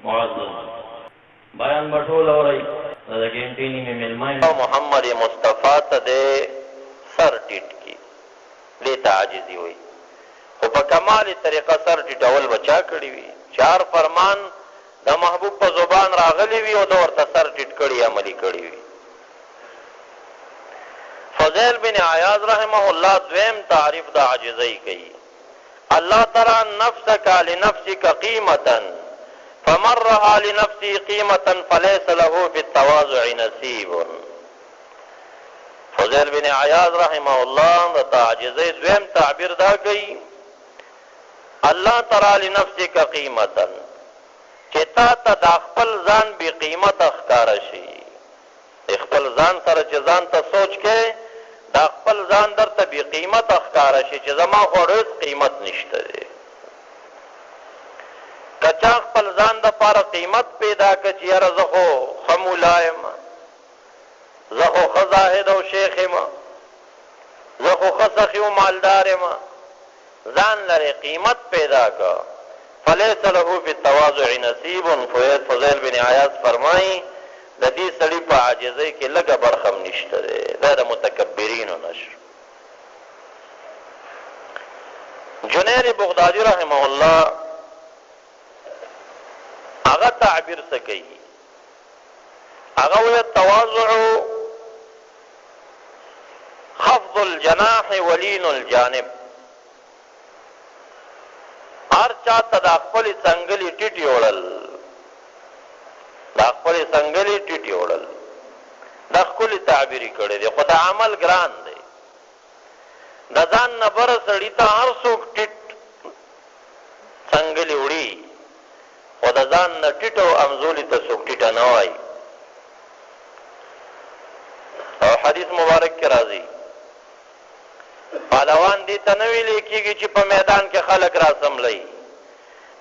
معزز بیان بټول اوري دا ګینټینی می ملمای محمد مصطفی ته د سر ټیټ کی دې تعجزي وي او په کمال طریقه سر ټیټول بچا کړی وي چار فرمان د محبوب په زبان راغلی وي او د ورته سر ټیټ کړی عملی کړی وي. فضیل بن عیاض رحمه الله دویم تعریف د عاجزی کوي. الله تعالی نفسک لنفسک قیمتا فمن رأى لنفسه قیمتا فلیس له بالتواضع نصیب. فضیل بن عیاض رحمه الله د عاجزی دویم تعبیر دا کوي الله تعالی لنفسک قیمتا چې تا ته د خپل ځان بې قیمت ښکاره شي خپل ځان سره چې ځان ته سوچ کې دا خپل ځان درته بې قیمت ښکاره شي چې زما خو هېڅ قیمت نشته دی. که چا خپل ځان دپاره قیمت پیدا کړه چې یاره زه خو ښه مولا یم زه خو ښه زاهد او شیخ یم زه خو ښه سخي و مالدار یم ځان لرې قیمت پیدا کړه فلیس له بالتواضع نصیب. فضیل بن عیاض فرمایي د دې سړي په عاجزۍ کې لږه برخه هم نشته دی دا د متکبرینو نشر. جنید بغدادي رحمه الله هغه تعبیر څه کوي هغه وایي التواضع خفض الجناح ولین الجانب. هر چا ته د خپلې څنګلې ټیټې وړل د خپلې څنګلې ټیټې وړل دا ښکلې تعبیر یې کړی دی خو د عمل ګران دی. د ځان نه بره سړي ته هر څوک ټیټ څنګلې وړي خو د ځان نه ټیټ او امزولي ته څوک ټیټه نه وایي. او حدیث مبارک کې راځي پهلوان دې ته نه ویلې کېږي چې په میدان کې خلک راسملوي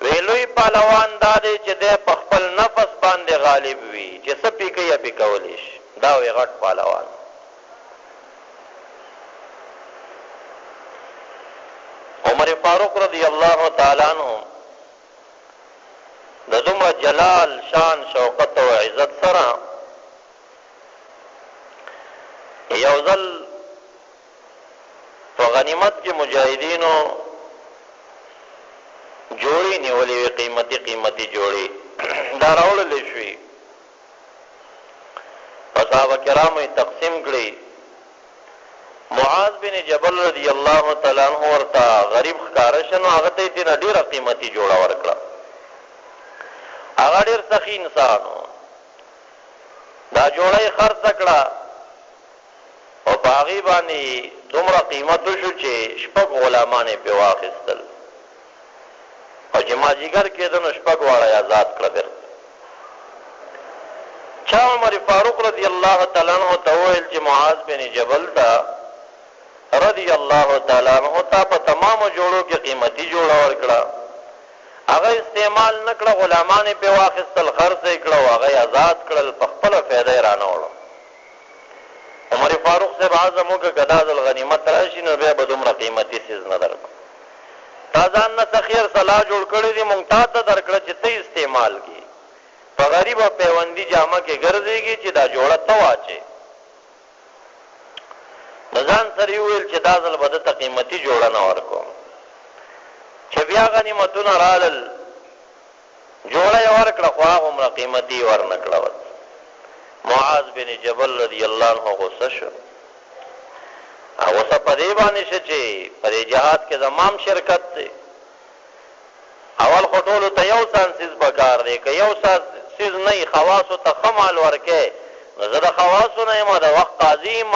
ویلوی پهلوان دا دی چې دی په خپل نفس باندې غالب وي چې څه پې کوي یا پې کولی شي دا وی غټ پهلوان. عمر فاروق رضی الله تعالی عنہ د دومره جلال شان شوقت او عزت سره یو ځل په غنیمت کې مجاهدینو جوړې نیولې وې قیمتي جوړې دا راوړلې شوې په صحابه کرامو یې تقسیم کړې. معاذ بن جبل رضی الله تعالی عنہ ورته غریب ښکاره شه نو هغه ته یې تېنه ډېره قیمتي جوړه ورکړه. هغه ډېر سخي انسان و دا جوړه یې خرڅه کړه او په هغې باندې دومره قیمت وشو چې شپږ غلامان یې پرې واخیستل او چې مازدیګر کېده نو شپږ واړه یې ازاد کړه بېرته. چا عمر فاروق رضی الله تعالی عنہ ته وویل چې معاذ بن جبل ته رضی الله تعالی عنہ ته په تمامو جوړو کې قیمتي جوړه ورکړه هغه استعمال نه کړه غلامان یې پرې واخیستل خرڅ یې کړه او هغه یې ازاد کړل په خپله فایده یې رانه وړه. عمر فاروق صاحب عزم وکړه که دا ځل غنیمت راشي نو بیا به دومره قیمتي څیز نه درکړو تا ځان نه څه خیر صلاح جوړ کړی دی مونږ تا ته درکړه چې ته استعمال کړي په غریب او پیوندي جامه کې ګرځېږي چې دا جوړه ته واچې. د ځان سره یې وویل چې دا ځل به دته قیمتي جوړه نه ورکوم. چې بیا غنیمتونه رالل جوړه یې ورکړه خو هغومره قیمتي یې ورنه کړه. معاذ بن جبل رضی الله عنه غصه شو غصه په دې باندې شه چې په دې جهاد کې زمام شرکت دی اول خو ټولو ته یو سان څیز پکار دی که یو څیز نه وي خواصو ته ښه مال ورکې نو زه د خواصو نه یم د وخت قاضي یم